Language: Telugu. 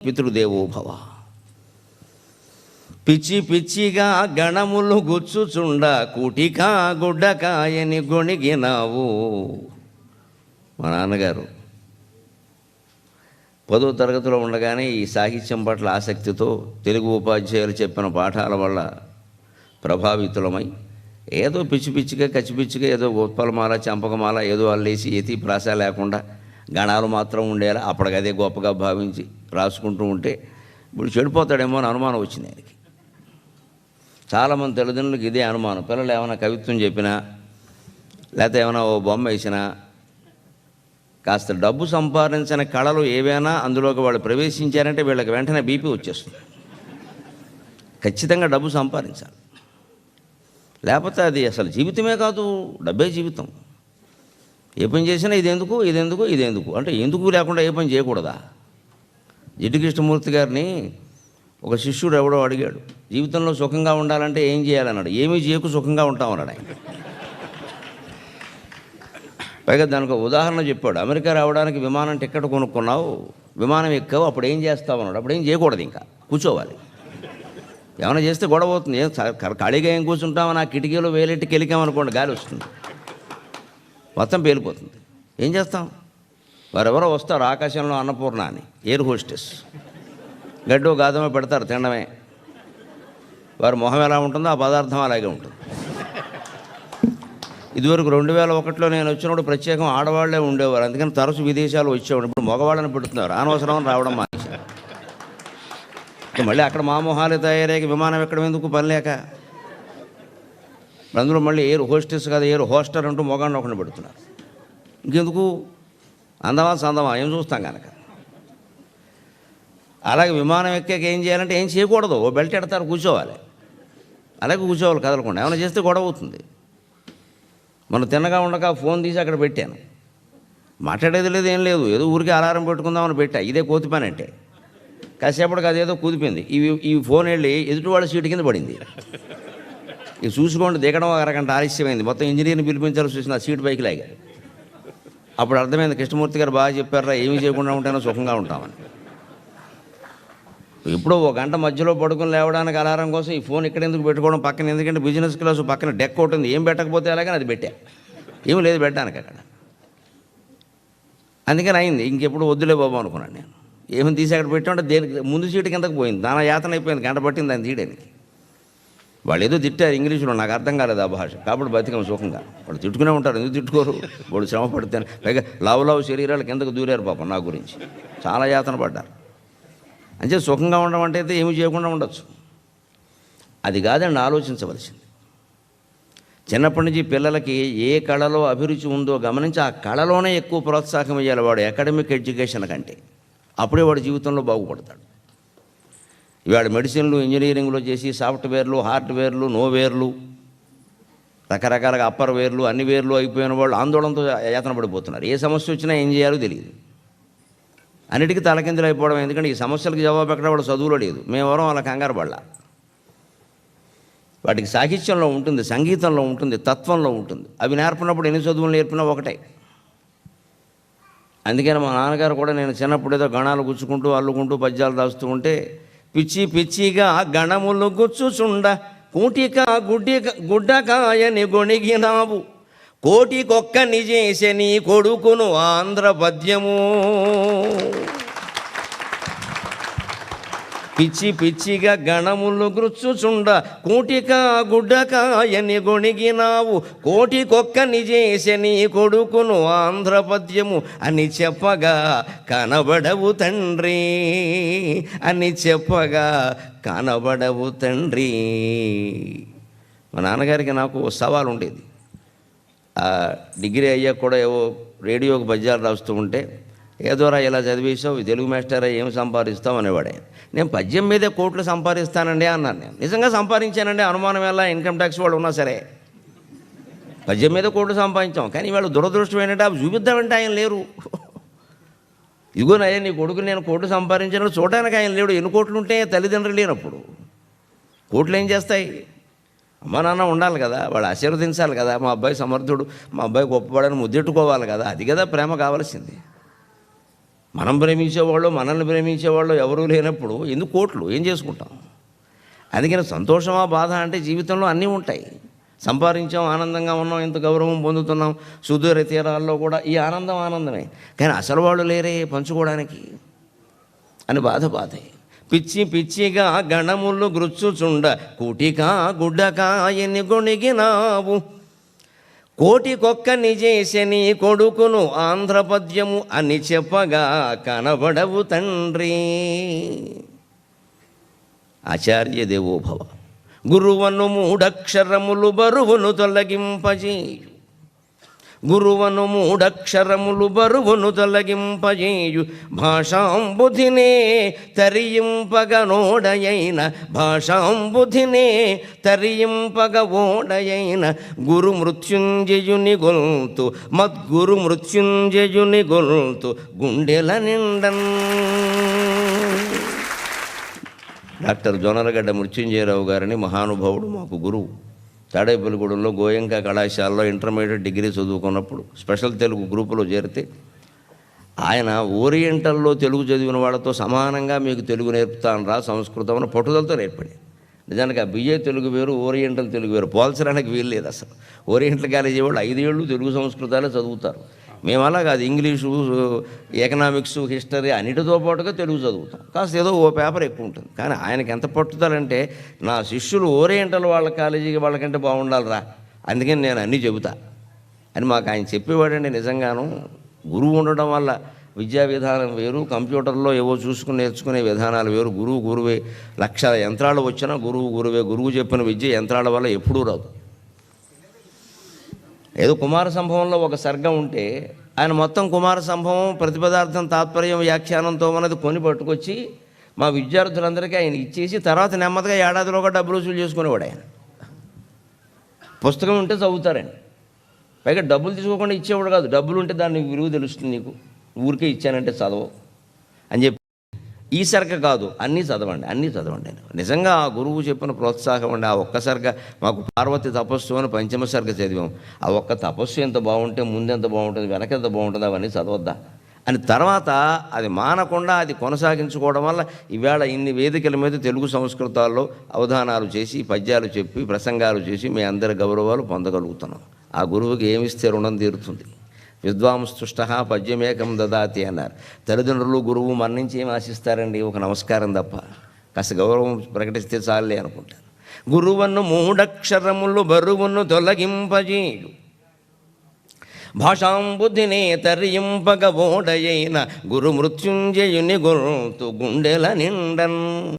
పితృదేవో భవ. పిచ్చి పిచ్చిగా గణములు గుచ్చుచుండ కూటికా గుడ్డకాయని గొణిగినావు. మా నాన్నగారు 10వ తరగతిలో ఉండగానే ఈ సాహిత్యం పట్ల ఆసక్తితో తెలుగు ఉపాధ్యాయులు చెప్పిన పాఠాల వల్ల ప్రభావితులమై ఏదో పిచ్చి పిచ్చిగా కచ్చిపిచ్చిగా ఏదో ఉత్పలమాల చంపకమాల ఏదో అల్లేసి ఎతి ప్రాస లేకుండా గణాలు మాత్రం ఉండేలా అప్పటికదే గొప్పగా భావించి రాసుకుంటూ ఉంటే ఇప్పుడు చెడిపోతాడేమో అని అనుమానం వచ్చింది ఆయనకి. చాలామంది తల్లిదండ్రులకు ఇదే అనుమానం. పిల్లలు ఏమైనా కవిత్వం చెప్పినా లేకపోతే ఏమైనా ఓ బొమ్మ వేసినా కాస్త డబ్బు సంపాదించిన కళలు ఏవైనా అందులోకి వాళ్ళు ప్రవేశించారంటే వీళ్ళకి వెంటనే బీపీ వచ్చేస్తుంది. ఖచ్చితంగా డబ్బు సంపాదించాలి, లేకపోతే అది అసలు జీవితమే కాదు, డబ్బే జీవితం. ఏ పని చేసినా ఇదెందుకు ఇదెందుకు ఇదెందుకు అంటే ఎందుకు లేకుండా ఏ పని చేయకూడదా? జిడ్డు కృష్ణమూర్తి గారిని ఒక శిష్యుడు ఎవడో అడిగాడు, జీవితంలో సుఖంగా ఉండాలంటే ఏం చేయాలన్నాడు. ఏమీ చేయకు సుఖంగా ఉంటామన్నాడు ఆయన. పైగా దానికి ఒక ఉదాహరణ చెప్పాడు. అమెరికా రావడానికి విమానం టికెట్ కొనుక్కున్నావు, విమానం ఎక్కావు, అప్పుడు ఏం చేస్తావు అన్నాడు. అప్పుడు ఏం చేయకూడదు, ఇంకా కూర్చోవాలి. ఏమైనా చేస్తే గొడవ అవుతుంది. ఖాళీగా ఏం కూర్చుంటామని ఆ కిటికీలో వేలెట్టి కెలికామనుకోండి, గాలి వస్తుంది, మొత్తం పేలిపోతుంది. ఏం చేస్తాం? వారెవరో వస్తారు ఆకాశంలో అన్నపూర్ణ అని, ఎయిర్ హోస్టెస్, గడ్డో గాదమో పెడతారు తినడమే. వారి మొహం ఎలా ఉంటుందో ఆ పదార్థం అలాగే ఉంటుంది. ఇదివరకు 2001లో నేను వచ్చినప్పుడు ప్రత్యేకం ఆడవాళ్లే ఉండేవారు, అందుకని తరచు విదేశాలు వచ్చేవాడు. ఇప్పుడు మగవాళ్ళని పెడుతున్నారు, అనవసరం రావడం మానేశారు. మళ్ళీ అక్కడ మా మొహాలు తయారయ్యాక విమానం ఎక్కడం ఎందుకు, పని లేక. అందులో మళ్ళీ ఎయిర్ హోస్టెస్ కాదు ఎయిర్ హోస్టర్ అంటూ మొగాన్ని ఒకరిని పెడుతున్నారు. ఇంకెందుకు? అందమా సందమా ఏం చూస్తాం కనుక. అలాగే విమానం ఎక్కాక ఏం చేయాలంటే ఏం చేయకూడదు, ఓ బెల్ట్ ఎడతారు, కూర్చోవాలి. అలాగే కూర్చోవాలి, కదలకుండా. ఏమైనా చేస్తే గొడవ అవుతుంది. మనం తిన్నగా ఉండక ఫోన్ తీసి అక్కడ పెట్టాను, మాట్లాడేది లేదు ఏం లేదు, ఏదో ఊరికి అలారం పెట్టుకుందామని పెట్టా. ఇదే కోతి పని అంటే. కాసేపటికి అదేదో కూదిపోయింది. ఈ ఫోన్ వెళ్ళి ఎదుటివాళ్ళ సీటు కింద పడింది. ఇక చూసుకోండి, దిగడం ఒక అరగంట ఆలస్యమైంది. మొత్తం ఇంజనీర్ని పిలిపించాల్సి వచ్చిన సీటు పైకి లాగారు. అప్పుడు అర్థమైంది, కృష్ణమూర్తి గారు బాగా చెప్పారా, ఏమీ చేయకుండా ఉంటేనో సుఖంగా ఉంటామని. ఇప్పుడు ఒక గంట మధ్యలో పడుకుని లేవడానికి అలారం కోసం ఈ ఫోన్ ఇక్కడ ఎందుకు పెట్టుకోవడం పక్కన, ఎందుకంటే బిజినెస్ క్లాసు పక్కన డెక్ ఒకటి ఉంది, ఏం పెట్టకపోతే అలాగని అది పెట్టా, ఏమి లేదు పెట్టడానికి అక్కడ. అందుకని అయింది, ఇంకెప్పుడు వద్దులే బాబు అనుకున్నాను నేను. ఏమని తీసి అక్కడ పెట్టామంటే దేనికి ముందు సీటు కిందకు పోయింది, దాని యాతన అయిపోయింది, గంట పట్టింది దాన్ని తీయడానికి. వాళ్ళు ఏదో తిట్టారు ఇంగ్లీషులో, నాకు అర్థం కాలేదు ఆ భాష, కాబట్టి బతికం సుఖంగా. వాళ్ళు తిట్టుకునే ఉంటారు, ఎందుకు తిట్టుకోరు, వాళ్ళు శ్రమ పడితేనే. పైగా లావు శరీరాలు కిందకు దూరారు పాపం నా గురించి, చాలా యాతన పడ్డారు. అంటే సుఖంగా ఉండడం అంటే అయితే ఏమి చేయకుండా ఉండొచ్చు, అది కాదండి ఆలోచించవలసింది. చిన్నప్పటి నుంచి పిల్లలకి ఏ కళలో అభిరుచి ఉందో గమనించి ఆ కళలోనే ఎక్కువ ప్రోత్సాహం ఇవ్వాలి వాడు అకాడమిక్ ఎడ్యుకేషన్ కంటే. అప్పుడే వాడు జీవితంలో బాగుపడతాడు. ఇవాళ మెడిసిన్లు ఇంజనీరింగ్లో చేసి సాఫ్ట్వేర్లు హార్డ్వేర్లు నోవేర్లు రకరకాలుగా అప్పర్ వేర్లు అన్ని వేర్లు అయిపోయిన వాళ్ళు ఆందోళనతో యాతన పడిపోతున్నారు. ఏ సమస్య వచ్చినా ఏం చేయాలో తెలియదు, అన్నిటికీ తలకిందులు అయిపోవడం. ఎందుకంటే ఈ సమస్యలకు జవాబు ఎక్కడ వాడు చదువులో లేదు. మేమెవరం అలా కంగారు పడలా. వాటికి సాహిత్యంలో ఉంటుంది, సంగీతంలో ఉంటుంది, తత్వంలో ఉంటుంది. అవి నేర్పినప్పుడు ఎన్ని చదువులు నేర్పినా ఒకటే. అందుకని మా నాన్నగారు కూడా నేను చిన్నప్పుడు ఏదో గణాలు గుచ్చుకుంటూ అల్లుకుంటూ పద్యాలు రాస్తూ ఉంటే, పిచ్చి పిచ్చిగా గణములు గుచ్చుచుండ కూటిక గుడ్డకాయని గొణిగినావు, కోటికొక్కని చేసే నీ కొడుకును ఆంధ్ర పద్యము. పిచ్చి పిచ్చిగా గణములు గుచ్చుచుండ కూటిక గుడ్డకాయని గొణిగినావు, కోటికొక్కని చేసే నీ కొడుకును ఆంధ్ర పద్యము అని చెప్పగా కనబడవు తండ్రి, అని చెప్పగా కనబడవు తండ్రి. మా నాన్నగారికి నాకు సవాల్ ఉండేది. డిగ్రీ అయ్యాక కూడా ఏవో రేడియోకి పద్యాలు రాస్తూ ఉంటే, ఏదోరా ఇలా చదివేసావు, తెలుగు మాస్టరా ఏం సంపాదిస్తావు అనేవాడే. నేను పద్యం మీదే కోట్లు సంపాదిస్తానండి అన్నాను. నేను నిజంగా సంపాదించానండి, అనుమానం ఎలా ఇన్కమ్ ట్యాక్స్ వాళ్ళు ఉన్నా సరే. పద్యం మీద కోట్లు సంపాదించాం, కానీ వాళ్ళు దురదృష్టం ఏంటంటే అవి చూపిద్దామంటే ఆయన లేరు. ఇదిగోనయ్యా నీ కొడుకు నేను కోట్లు సంపాదించాను చూడడానికి ఆయన లేడు. ఎన్ని కోట్లు ఉంటే తల్లిదండ్రులు లేనప్పుడు కోట్లు ఏం చేస్తాయి? అమ్మ నాన్న ఉండాలి కదా, వాళ్ళు ఆశీర్వదించాలి కదా, మా అబ్బాయి సమర్థుడు, మా అబ్బాయి గొప్పవాడని ముద్దెట్టుకోవాలి కదా, అది కదా ప్రేమ కావాల్సింది. మనం ప్రేమించేవాళ్ళు, మనల్ని ప్రేమించేవాళ్ళు ఎవరూ లేనప్పుడు ఎందుకు కోట్లు ఏం చేసుకుంటాం? అందుకని సంతోషమా బాధ అంటే జీవితంలో అన్నీ ఉంటాయి. సంపాదించాం, ఆనందంగా ఉన్నాం, ఇంత గౌరవం పొందుతున్నాం, సుదూర తీరాల్లో కూడా ఈ ఆనందమే. కానీ అసలు వాళ్ళు లేరే పంచుకోవడానికి అని బాధే. పిచ్చిగా గణములు గృచ్చుచుండ కూటికా గుడ్డకా ఎన్ని గొణిగినావు, కోటికొక్కని చేసని కొడుకును ఆంధ్రపద్యము అని చెప్పగా కనబడవు తండ్రి. ఆచార్య దేవోభవ. గురువను మూడక్షరములు బరువును తొలగింపజేయు, గురువను మూడక్షరములు బరువును తొలగింపజేయు, భాషాంబుధినే తరింపగ నోడయైన, భాషాంబుధినే తరింపగ ఓడయైన గురు మృత్యుంజయుని గొల్తు, మద్గురు మృత్యుంజయుని గొల్తు గుండెల నిండన్. డాక్టర్ జొన్నలగడ్డ మృత్యుంజయరావు గారిని మహానుభావుడు, మాకు గురువు. తాడేపల్లిగూడెంలో గోయంక కళాశాలలో ఇంటర్మీడియట్ డిగ్రీ చదువుకున్నప్పుడు స్పెషల్ తెలుగు గ్రూపులో చేరితే ఆయన ఓరియంటల్లో తెలుగు చదివిన వాళ్ళతో సమానంగా మీకు తెలుగు నేర్పుతాను రా సంస్కృతం అని పట్టుదలతో నేర్పడి. నిజానికి ఆ బిఏ తెలుగు వేరు, ఓరియంటల్ తెలుగు వేరు, పోల్చడానికి వీల్లేదు అసలు. ఓరియంటల్ కాలేజీ వాళ్ళు 5 ఏళ్ళు తెలుగు సంస్కృతాలే చదువుతారు. మేము అలా కాదు, ఇంగ్లీషు, ఎకనామిక్స్, హిస్టరీ అన్నిటితో పాటుగా తెలుగు చదువుతాం. కాస్త ఏదో ఓ పేపర్ ఎక్కువ ఉంటుంది. కానీ ఆయనకి ఎంత పట్టుదలంటే, నా శిష్యులు ఓరియంటల్ వాళ్ళ కాలేజీకి వాళ్ళకంటే బాగుండాలిరా, అందుకని నేను అన్నీ చెబుతా అని మాకు ఆయన చెప్పేవాడండి. నిజంగాను గురువు ఉండడం వల్ల విద్యా విధానం వేరు, కంప్యూటర్లో ఏవో చూసుకుని నేర్చుకునే విధానాలు వేరు. గురువే. 1,00,000 యంత్రాలు వచ్చినా గురువే. గురువు చెప్పిన విద్య యంత్రాల వల్ల ఎప్పుడూ రాదు. ఏదో కుమార సంభవంలో ఒక సర్గం ఉంటే ఆయన మొత్తం కుమార సంభవం ప్రతిపదార్థం తాత్పర్యం వ్యాఖ్యానంతో మనది కొని పట్టుకొచ్చి మా విద్యార్థులందరికీ ఆయన ఇచ్చేసి తర్వాత నెమ్మదిగా ఏడాదిలోగా డబ్బులు వసూలు చేసుకునేవాడు. ఆయన పుస్తకం ఉంటే చదువుతారండి, పైగా డబ్బులు తీసుకోకుండా ఇచ్చేవాడు కాదు. డబ్బులు ఉంటే దాన్ని విలువ తెలుస్తుంది నీకు, ఊరికే ఇచ్చానంటే చదవవు అని చెప్పి. ఈ సర్గ కాదు, అన్నీ చదవండి. నిజంగా ఆ గురువు చెప్పిన ప్రోత్సాహం అండి. ఆ ఒక్క సర్గ మాకు పార్వతి తపస్సు అని పంచమ సర్గ చదివాం. ఆ ఒక్క తపస్సు ఎంత బాగుంటే ముందెంత బాగుంటుంది, వెనకెంత బాగుంటుంది, అవన్నీ చదవద్దా అని తర్వాత అది మానకుండా అది కొనసాగించుకోవడం వల్ల ఈవేళ ఇన్ని వేదికల మీద తెలుగు సంస్కృతాల్లో అవధానాలు చేసి, పద్యాలు చెప్పి, ప్రసంగాలు చేసి మీ అందరి గౌరవాలు పొందగలుగుతున్నాం. ఆ గురువుకి ఏమిస్తే రుణం తీరుతుంది? విద్వాంస్తుష్ట పద్యమేకం దదాతి అన్నారు. తల్లిదండ్రులు గురువు మరణించి ఏమి ఆశిస్తారండి? ఒక నమస్కారం తప్ప. కాస్త గౌరవం ప్రకటిస్తే చాలే అనుకుంటారు. గురువను మూడక్షరములు బరువును తొలగింపజేయు, భాషాంబుధినే తరింపగ ఓడయైన గురు మృత్యుంజయుని గొల్తు గుండెల నిండన్.